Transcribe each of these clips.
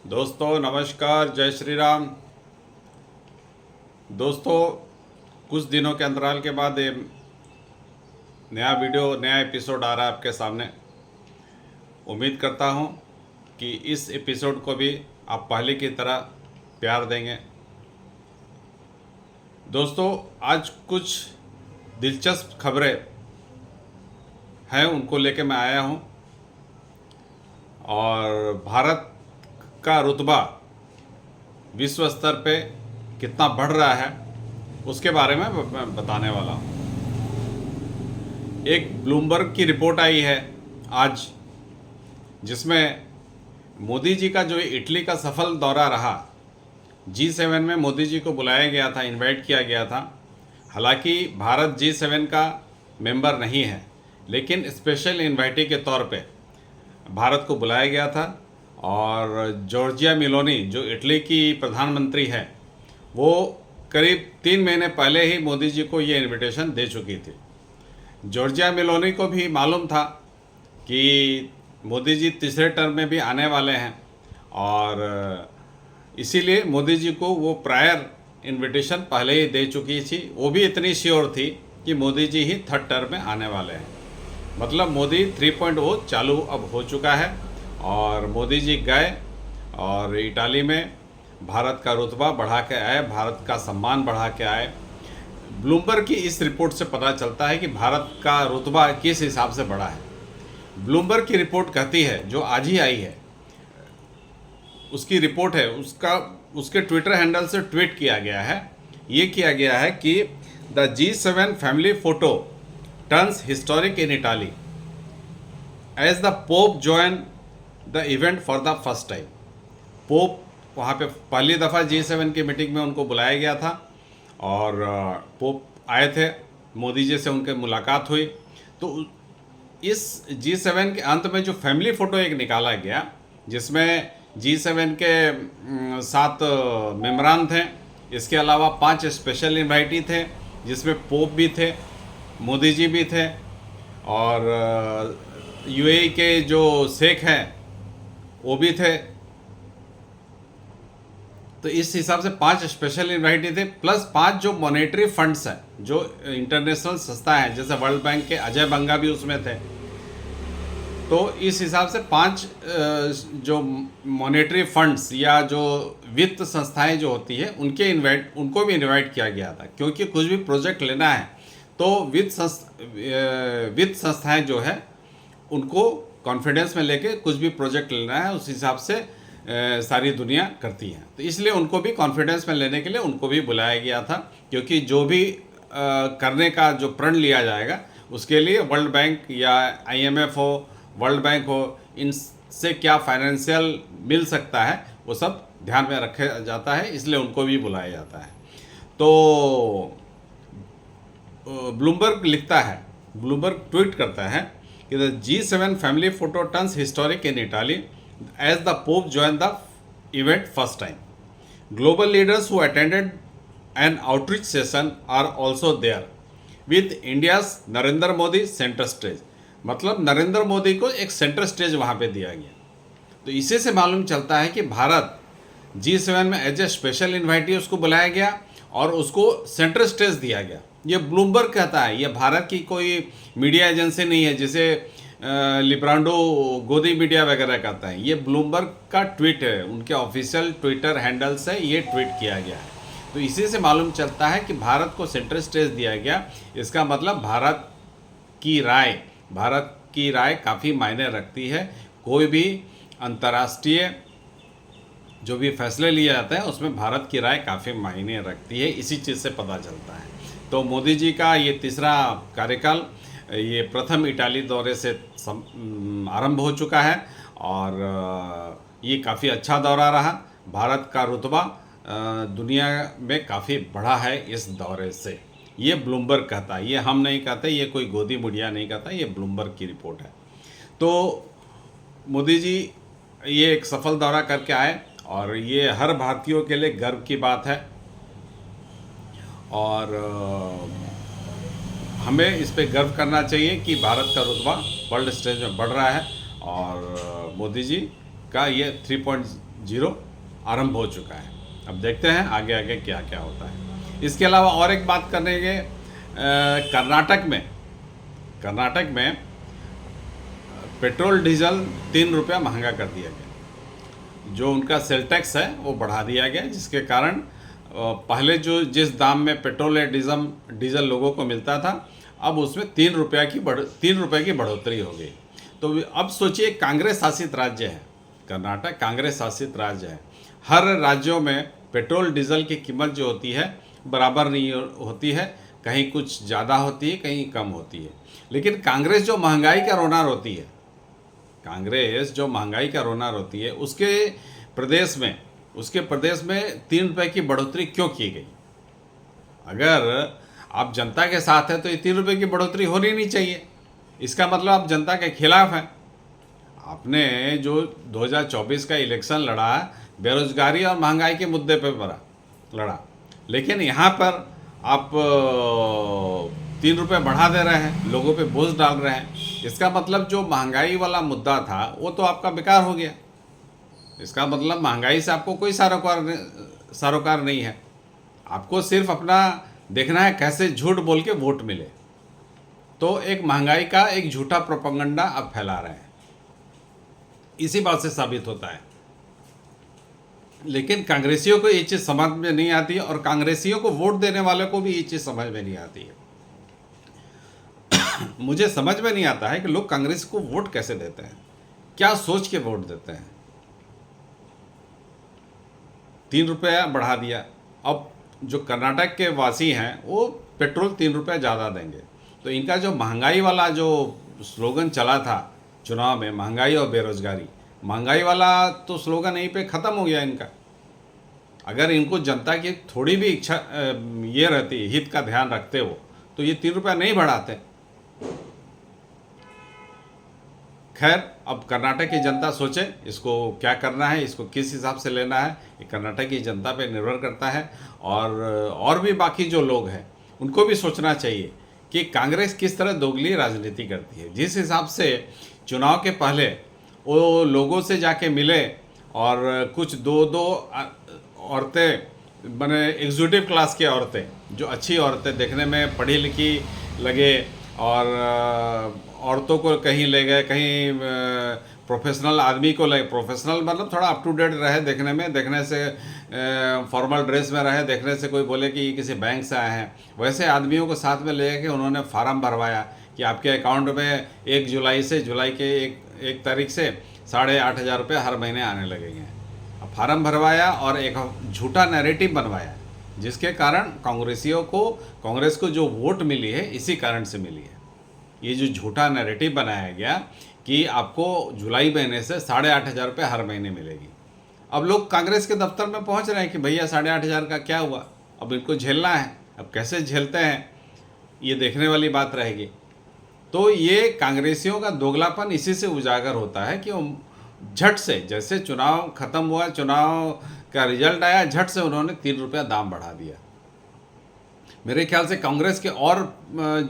दोस्तों नमस्कार, जय श्री राम। दोस्तों कुछ दिनों के अंतराल के बाद ये नया वीडियो नया एपिसोड आ रहा है आपके सामने। उम्मीद करता हूँ कि इस एपिसोड को भी आप पहले की तरह प्यार देंगे। दोस्तों आज कुछ दिलचस्प खबरें हैं, उनको लेके मैं आया हूँ। और भारत का रुतबा विश्व स्तर पे कितना बढ़ रहा है उसके बारे में मैं बताने वाला हूँ। एक ब्लूमबर्ग की रिपोर्ट आई है आज, जिसमें मोदी जी का जो इटली का सफल दौरा रहा, G7 में मोदी जी को बुलाया गया था, इनवाइट किया गया था। हालांकि भारत G7 का मेंबर नहीं है, लेकिन स्पेशल इनवाइटी के तौर पे भारत को बुलाया गया था। और जॉर्जिया मेलोनी जो इटली की प्रधानमंत्री है, वो करीब 3 महीने पहले ही मोदी जी को ये इनविटेशन दे चुकी थी। जॉर्जिया मेलोनी को भी मालूम था कि मोदी जी तीसरे टर्म में भी आने वाले हैं, और इसीलिए मोदी जी को वो प्रायर इनविटेशन पहले ही दे चुकी थी। वो भी इतनी श्योर थी कि मोदी जी ही थर्ड टर्म में आने वाले हैं। मतलब मोदी 3.0 चालू अब हो चुका है, और मोदी जी गए और इटाली में भारत का रुतबा बढ़ा के आए, भारत का सम्मान बढ़ा के आए। ब्लूमबर्ग की इस रिपोर्ट से पता चलता है कि भारत का रुतबा किस हिसाब से बढ़ा है। ब्लूमबर्ग की रिपोर्ट कहती है, जो आज ही आई है, उसकी रिपोर्ट है, उसके ट्विटर हैंडल से ट्वीट किया गया है। ये किया गया है कि the G7 family photo turns historic in Italy as the Pope join the event for the first time. Pope वहाँ पे पहली दफ़ा G7 की मीटिंग में उनको बुलाया गया था, और पोप आए थे, मोदी जी से उनके मुलाकात हुई। तो इस G7 के अंत में जो फैमिली फ़ोटो एक निकाला गया, जिसमें G7 के 7 मेम्बरान थे, इसके अलावा 5 स्पेशल इन्वाइटी थे, जिसमें पोप भी थे, मोदी जी भी थे, और UAE के जो शेख हैं वो भी थे। तो इस हिसाब से 5 स्पेशल इन्वाइटी थे, प्लस 5 जो मॉनेटरी फंड्स हैं, जो इंटरनेशनल संस्था हैं, जैसे वर्ल्ड बैंक के अजय बंगा भी उसमें थे। तो इस हिसाब से 5 जो मॉनेटरी फंड्स या जो वित्त संस्थाएं जो होती है, उनको भी इनवाइट किया गया था। क्योंकि कुछ भी प्रोजेक्ट लेना है तो वित्त संस्थाएं जो है उनको कॉन्फिडेंस में लेके कुछ भी प्रोजेक्ट लेना है, उस हिसाब से सारी दुनिया करती है। तो इसलिए उनको भी कॉन्फिडेंस में लेने के लिए उनको भी बुलाया गया था। क्योंकि जो भी करने का जो प्रण लिया जाएगा, उसके लिए वर्ल्ड बैंक या IMF हो, वर्ल्ड बैंक हो, इनसे क्या फाइनेंशियल मिल सकता है, वो सब ध्यान में रखा जाता है, इसलिए उनको भी बुलाया जाता है। तो ब्लूमबर्ग ट्वीट करता है कि the G7 family photo turns historic in Italy as the Pope join the event first time. Global leaders who attended an outreach session are also there with India's Narendra Modi centre stage. मतलब नरेंद्र मोदी को एक centre stage वहाँ पे दिया गया। तो इसी से मालूम चलता है कि भारत G7 में एज ए स्पेशल इन्वाइटी उसको बुलाया गया और उसको सेंटर स्टेज दिया गया। ये ब्लूमबर्ग कहता है, ये भारत की कोई मीडिया एजेंसी नहीं है, जिसे लिब्रांडो गोदी मीडिया वगैरह कहता है। ये ब्लूमबर्ग का ट्वीट है, उनके ऑफिशियल ट्विटर हैंडल से ये ट्वीट किया गया है। तो इसी से मालूम चलता है कि भारत को सेंटर स्टेज दिया गया। इसका मतलब भारत की राय काफ़ी मायने रखती है। कोई भी अंतर्राष्ट्रीय जो भी फैसले लिए जाते हैं, उसमें भारत की राय काफ़ी मायने रखती है। इसी चीज़ से पता चलता है। तो मोदी जी का ये तीसरा कार्यकाल, ये प्रथम इटाली दौरे से आरंभ हो चुका है, और ये काफ़ी अच्छा दौरा रहा। भारत का रुतबा दुनिया में काफ़ी बढ़ा है इस दौरे से। ये ब्लूमबर्ग कहता है, ये हम नहीं कहते, ये कोई गोदी मीडिया नहीं कहता, ये ब्लूमबर्ग की रिपोर्ट है। तो मोदी जी ये एक सफल दौरा करके आए, और ये हर भारतीयों के लिए गर्व की बात है। और हमें इस पे गर्व करना चाहिए कि भारत का रुतबा वर्ल्ड स्टेज में बढ़ रहा है, और मोदी जी का ये 3.0 आरंभ हो चुका है। अब देखते हैं आगे आगे क्या क्या होता है। इसके अलावा और एक बात करेंगे, कर्नाटक में पेट्रोल डीजल 3 रुपया महंगा कर दिया गया। जो उनका सेल टैक्स है वो बढ़ा दिया गया, जिसके कारण पहले जिस दाम में पेट्रोल या डीजल लोगों को मिलता था, अब उसमें 3 रुपये की बढ़ोतरी हो गई। तो अब सोचिए, कांग्रेस शासित राज्य है कर्नाटक, कांग्रेस शासित राज्य है। हर राज्यों में पेट्रोल डीजल की कीमत जो होती है बराबर नहीं होती है, कहीं कुछ ज़्यादा होती है, कहीं कम होती है। लेकिन कांग्रेस जो महंगाई का रोनार होती है, उसके प्रदेश में 3 रुपये की बढ़ोतरी क्यों की गई? अगर आप जनता के साथ हैं तो ये 3 रुपये की बढ़ोतरी होनी नहीं चाहिए। इसका मतलब आप जनता के खिलाफ हैं। आपने जो 2024 का इलेक्शन लड़ा, बेरोजगारी और महंगाई के मुद्दे पर लड़ा, लेकिन यहाँ पर आप 3 रुपये बढ़ा दे रहे हैं, लोगों पे बोझ डाल रहे हैं। इसका मतलब जो महंगाई वाला मुद्दा था वो तो आपका बेकार हो गया। इसका मतलब महंगाई से आपको कोई सरोकार नहीं है। आपको सिर्फ अपना देखना है कैसे झूठ बोल के वोट मिले। तो एक महंगाई का एक झूठा प्रोपेगेंडा आप फैला रहे हैं, इसी बात से साबित होता है। लेकिन कांग्रेसियों को ये चीज़ समझ में नहीं आती है, और कांग्रेसियों को वोट देने वालों को भी ये चीज़ समझ में नहीं आती है। मुझे समझ में नहीं आता है कि लोग कांग्रेस को वोट कैसे देते हैं, क्या सोच के वोट देते हैं। 3 रुपया बढ़ा दिया, अब जो कर्नाटक के वासी हैं वो पेट्रोल 3 रुपया ज़्यादा देंगे। तो इनका जो महंगाई वाला जो स्लोगन चला था चुनाव में, महंगाई और बेरोजगारी, महंगाई वाला तो स्लोगन यहीं पे ख़त्म हो गया इनका। अगर इनको जनता की थोड़ी भी इच्छा ये रहती, हित का ध्यान रखते हो, तो ये 3 रुपया नहीं बढ़ाते। खैर, अब कर्नाटक की जनता सोचे इसको क्या करना है, इसको किस हिसाब से लेना है, ये कर्नाटक की जनता पे निर्भर करता है। और भी बाकी जो लोग हैं उनको भी सोचना चाहिए कि कांग्रेस किस तरह दोगली राजनीति करती है। जिस हिसाब से चुनाव के पहले वो लोगों से जाके मिले और कुछ दो औरतें, बने एग्जीक्यूटिव क्लास की औरतें, जो अच्छी औरतें देखने में पढ़ी लिखी लगे, और औरतों को कहीं ले गए, कहीं प्रोफेशनल आदमी को ले, प्रोफेशनल मतलब थोड़ा अप टू डेट रहे देखने में, देखने से फॉर्मल ड्रेस में रहे, देखने से कोई बोले कि ये किसी बैंक से आए हैं, वैसे आदमियों को साथ में ले के उन्होंने फार्म भरवाया कि आपके अकाउंट में 1 जुलाई के 1 तारीख से 8,500 रुपये हर महीने आने लगेंगे। अब फार्म भरवाया और एक झूठा नैरेटिव बनवाया, जिसके कारण कांग्रेस को जो वोट मिली है इसी कारण से मिली है। ये जो झूठा नैरेटिव बनाया गया कि आपको जुलाई महीने से 8,500 रुपये हर महीने मिलेगी। अब लोग कांग्रेस के दफ्तर में पहुंच रहे हैं कि भैया 8,500 का क्या हुआ, अब इनको झेलना है। अब कैसे झेलते हैं ये देखने वाली बात रहेगी। तो ये कांग्रेसियों का दोगलापन इसी से उजागर होता है कि झट से, जैसे चुनाव खत्म हुआ, चुनाव का रिजल्ट आया, झट से उन्होंने 3 रुपया दाम बढ़ा दिया। मेरे ख्याल से कांग्रेस के और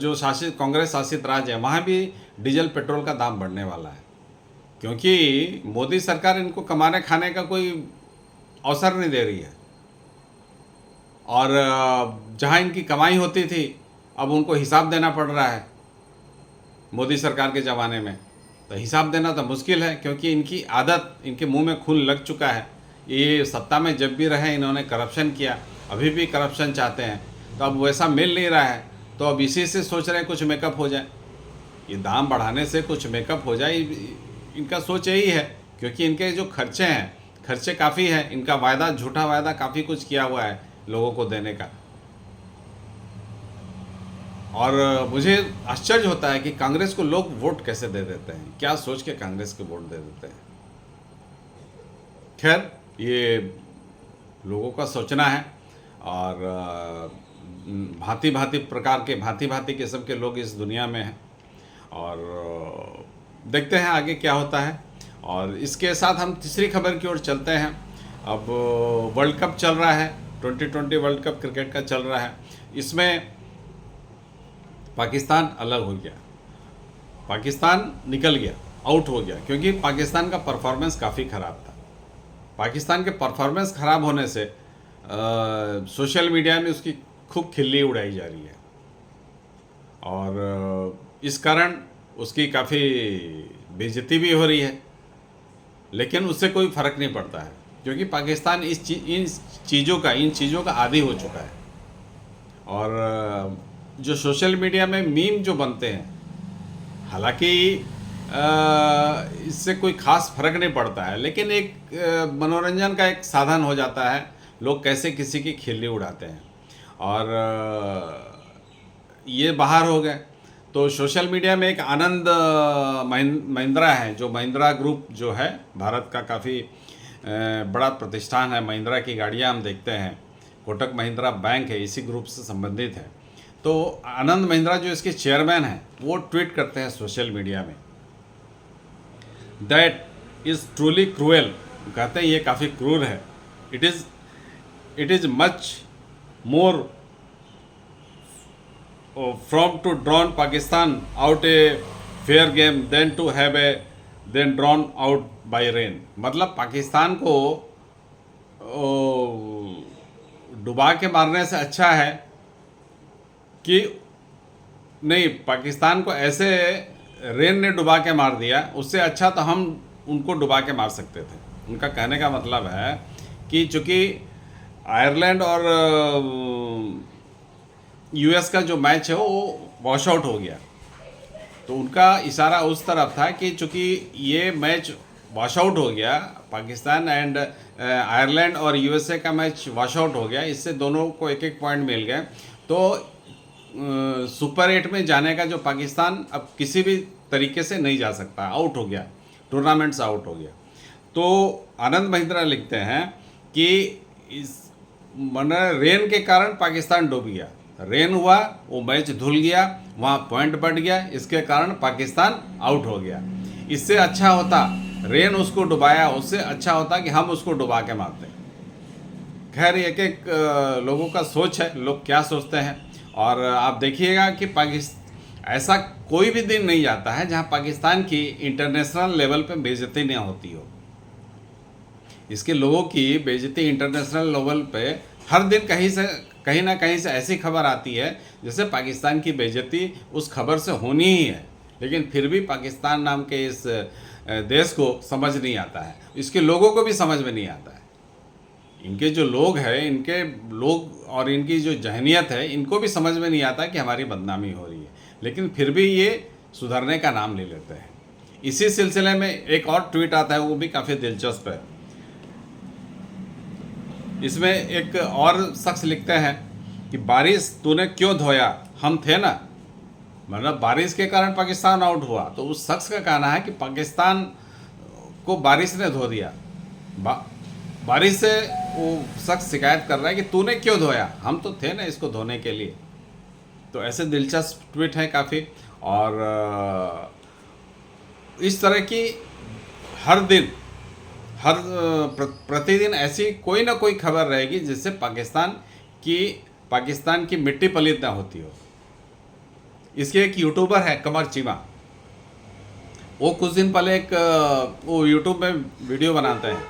जो कांग्रेस शासित राज्य है वहाँ भी डीजल पेट्रोल का दाम बढ़ने वाला है, क्योंकि मोदी सरकार इनको कमाने खाने का कोई अवसर नहीं दे रही है। और जहाँ इनकी कमाई होती थी अब उनको हिसाब देना पड़ रहा है। मोदी सरकार के ज़माने में तो हिसाब देना तो मुश्किल है, क्योंकि इनकी आदत, इनके मुंह में खून लग चुका है। ये सत्ता में जब भी रहे इन्होंने करप्शन किया, अभी भी करप्शन चाहते हैं, तो अब वैसा मिल नहीं रहा है, तो अब इसी से सोच रहे हैं कुछ मेकअप हो जाए, ये दाम बढ़ाने से कुछ मेकअप हो जाए, इनका सोच यही है। क्योंकि इनके जो खर्चे काफ़ी हैं, इनका वायदा, झूठा वायदा काफ़ी कुछ किया हुआ है लोगों को देने का। और मुझे आश्चर्य होता है कि कांग्रेस को लोग वोट कैसे दे देते हैं, क्या सोच के कांग्रेस को वोट दे देते हैं। खैर, ये लोगों का सोचना है, और भांति भांति किस्म के लोग इस दुनिया में हैं, और देखते हैं आगे क्या होता है। और इसके साथ हम तीसरी खबर की ओर चलते हैं। अब वर्ल्ड कप चल रहा है, 2020 वर्ल्ड कप क्रिकेट का चल रहा है। इसमें पाकिस्तान अलग हो गया, पाकिस्तान निकल गया, आउट हो गया, क्योंकि पाकिस्तान का परफॉर्मेंस काफ़ी ख़राब था। पाकिस्तान के परफॉर्मेंस ख़राब होने से सोशल मीडिया में उसकी खूब खिल्ली उड़ाई जा रही है, और इस कारण उसकी काफ़ी बेइज्जती भी हो रही है। लेकिन उससे कोई फ़र्क नहीं पड़ता है, क्योंकि पाकिस्तान इन चीज़ों का आदी हो चुका है। और जो सोशल मीडिया में मीम जो बनते हैं, हालांकि इससे कोई ख़ास फर्क नहीं पड़ता है, लेकिन एक मनोरंजन का एक साधन हो जाता है, लोग कैसे किसी की खिल्ली उड़ाते हैं। और ये बाहर हो गए। तो सोशल मीडिया में एक आनंद महिंद्रा है, जो महिंद्रा ग्रुप जो है भारत का काफ़ी बड़ा प्रतिष्ठान है। महिंद्रा की गाड़ियाँ हम देखते हैं, कोटक महिंद्रा बैंक है, इसी ग्रुप से संबंधित है। तो आनंद महिंद्रा जो इसके चेयरमैन हैं, वो ट्वीट करते हैं सोशल मीडिया में, दैट इज़ ट्रूली क्रूएल। कहते हैं ये काफ़ी क्रूर है। It is much more from to drawn Pakistan out a fair game than drawn out by rain. मतलब पाकिस्तान को डुबा के मारने से अच्छा है कि नहीं, पाकिस्तान को ऐसे रेन ने डुबा के मार दिया, उससे अच्छा तो हम उनको डुबा के मार सकते थे। उनका कहने का मतलब है कि चूँकि आयरलैंड और यूएस का जो मैच है वो वॉश आउट हो गया, तो उनका इशारा उस तरफ था कि चूँकि ये मैच वॉश आउट हो गया, पाकिस्तान एंड आयरलैंड और यूएसए का मैच वॉश आउट हो गया, इससे दोनों को एक एक पॉइंट मिल गए, तो सुपर 8 में जाने का जो पाकिस्तान अब किसी भी तरीके से नहीं जा सकता, आउट हो गया, टूर्नामेंट से आउट हो गया। तो आनंद महिंद्रा लिखते हैं कि इस रेन के कारण पाकिस्तान डूब गया, रेन हुआ, वो मैच धुल गया, वहाँ पॉइंट बढ़ गया, इसके कारण पाकिस्तान आउट हो गया। इससे अच्छा होता, रेन उसको डुबाया, उससे अच्छा होता कि हम उसको डुबा के मारते। खैर, एक एक लोगों का सोच है, लोग क्या सोचते हैं। और आप देखिएगा कि ऐसा कोई भी दिन नहीं जाता है जहाँ पाकिस्तान की इंटरनेशनल लेवल पे बेइज्जती नहीं होती हो। इसके लोगों की बेइज्जती इंटरनेशनल लेवल पे हर दिन कहीं ना कहीं से ऐसी खबर आती है जैसे पाकिस्तान की बेइज्जती उस खबर से होनी ही है, लेकिन फिर भी पाकिस्तान नाम के इस देश को समझ नहीं आता है, इसके लोगों को भी समझ में नहीं आता है। इनके जो लोग हैं, इनके लोग और इनकी जो जहनियत है, इनको भी समझ में नहीं आता कि हमारी बदनामी हो रही है, लेकिन फिर भी ये सुधरने का नाम ले लेते हैं। इसी सिलसिले में एक और ट्वीट आता है, वो भी काफ़ी दिलचस्प है। इसमें एक और शख्स लिखते हैं कि बारिश तूने क्यों धोया, हम थे ना। मतलब बारिश के कारण पाकिस्तान आउट हुआ, तो उस शख्स का कहना है कि पाकिस्तान को बारिश ने धो दिया। बारिश से वो शख्स शिकायत कर रहा है कि तूने क्यों धोया, हम तो थे ना इसको धोने के लिए। तो ऐसे दिलचस्प ट्वीट हैं काफ़ी। और इस तरह की हर दिन प्रतिदिन ऐसी कोई ना कोई खबर रहेगी जिससे पाकिस्तान की मिट्टी पलीत ना होती हो। इसके एक यूट्यूबर है कमर चीमा, वो कुछ दिन पहले वो यूट्यूब में वीडियो बनाते हैं।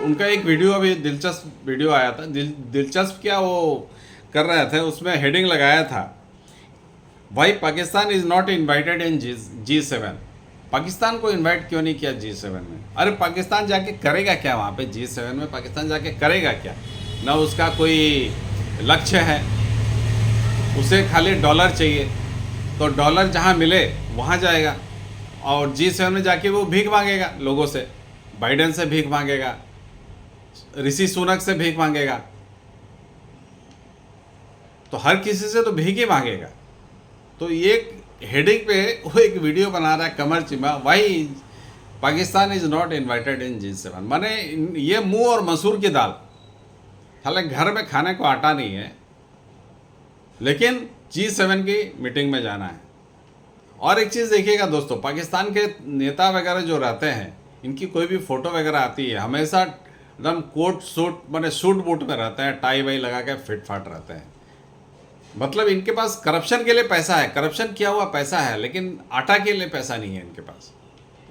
उनका एक वीडियो अभी दिलचस्प वीडियो आया था। दिलचस्प क्या वो कर रहे थे, उसमें हेडिंग लगाया था, why Pakistan is not invited in G7। Pakistan को इनवाइट क्यों नहीं किया G7 में? अरे पाकिस्तान जाके करेगा क्या वहाँ पे G7 में? पाकिस्तान जाके करेगा क्या? ना उसका कोई लक्ष्य है, उसे खाली डॉलर चाहिए, तो डॉलर जहाँ मिले वहाँ जाएगा, और G7 में जाके वो भीख मांगेगा लोगों से, बाइडेन से भीख मांगेगा, ऋषि सुनक से भीख मांगेगा, तो हर किसी से तो भीख ही मांगेगा। तो ये हेडिंग पे वो एक वीडियो बना रहा है Qamar Cheema, why Pakistan is not invited in G7। माने ये मुंह और मसूर की दाल, हालांकि घर में खाने को आटा नहीं है, लेकिन G7 की मीटिंग में जाना है। और एक चीज़ देखिएगा दोस्तों, पाकिस्तान के नेता वगैरह जो रहते हैं, इनकी कोई भी फ़ोटो वगैरह आती है, हमेशा एकदम कोट सूट माने सूट बूट में रहते हैं, टाई वाई लगा के फिट फाट रहते हैं। मतलब इनके पास करप्शन के लिए पैसा है, करप्शन किया हुआ पैसा है, लेकिन आटा के लिए पैसा नहीं है इनके पास।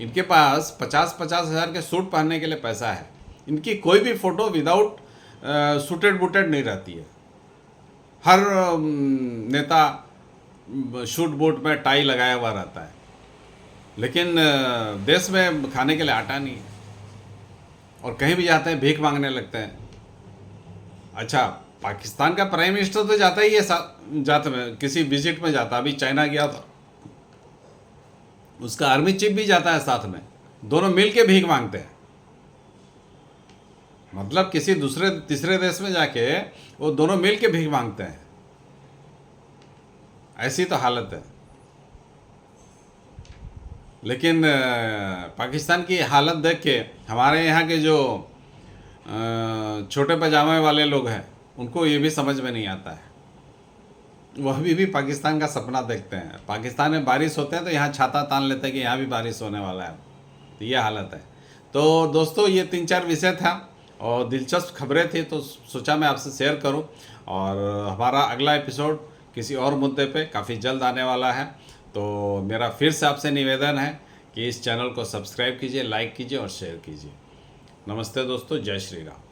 इनके पास 50-50 हज़ार के सूट पहनने के लिए पैसा है। इनकी कोई भी फ़ोटो विदाउट सूटेड बूटेड नहीं रहती है। हर नेता शूट बूट में टाई लगाया हुआ रहता है, लेकिन देश में खाने के लिए आटा नहीं है और कहीं भी जाते हैं भीख मांगने लगते हैं। अच्छा, पाकिस्तान का प्राइम मिनिस्टर तो जाता ही है जाते में, किसी विजिट में जाता, अभी चाइना गया था, उसका आर्मी चीफ भी जाता है साथ में, दोनों मिल के भीख मांगते हैं। मतलब किसी दूसरे तीसरे देश में जाके वो दोनों मिल के भीख मांगते हैं। ऐसी तो हालत है। लेकिन पाकिस्तान की हालत देख के हमारे यहाँ के जो छोटे पजामे वाले लोग हैं उनको ये भी समझ में नहीं आता है। वो अभी भी पाकिस्तान का सपना देखते हैं। पाकिस्तान में बारिश होते हैं तो यहाँ छाता तान लेते हैं कि यहाँ भी बारिश होने वाला है। तो ये हालत है। तो दोस्तों, ये 3-4 विषय था और दिलचस्प खबरें थी, तो सोचा मैं आपसे शेयर करूं। और हमारा अगला एपिसोड किसी और मुद्दे पे काफ़ी जल्द आने वाला है। तो मेरा फिर से आपसे निवेदन है कि इस चैनल को सब्सक्राइब कीजिए, लाइक कीजिए और शेयर कीजिए। नमस्ते दोस्तों, जय श्री राम।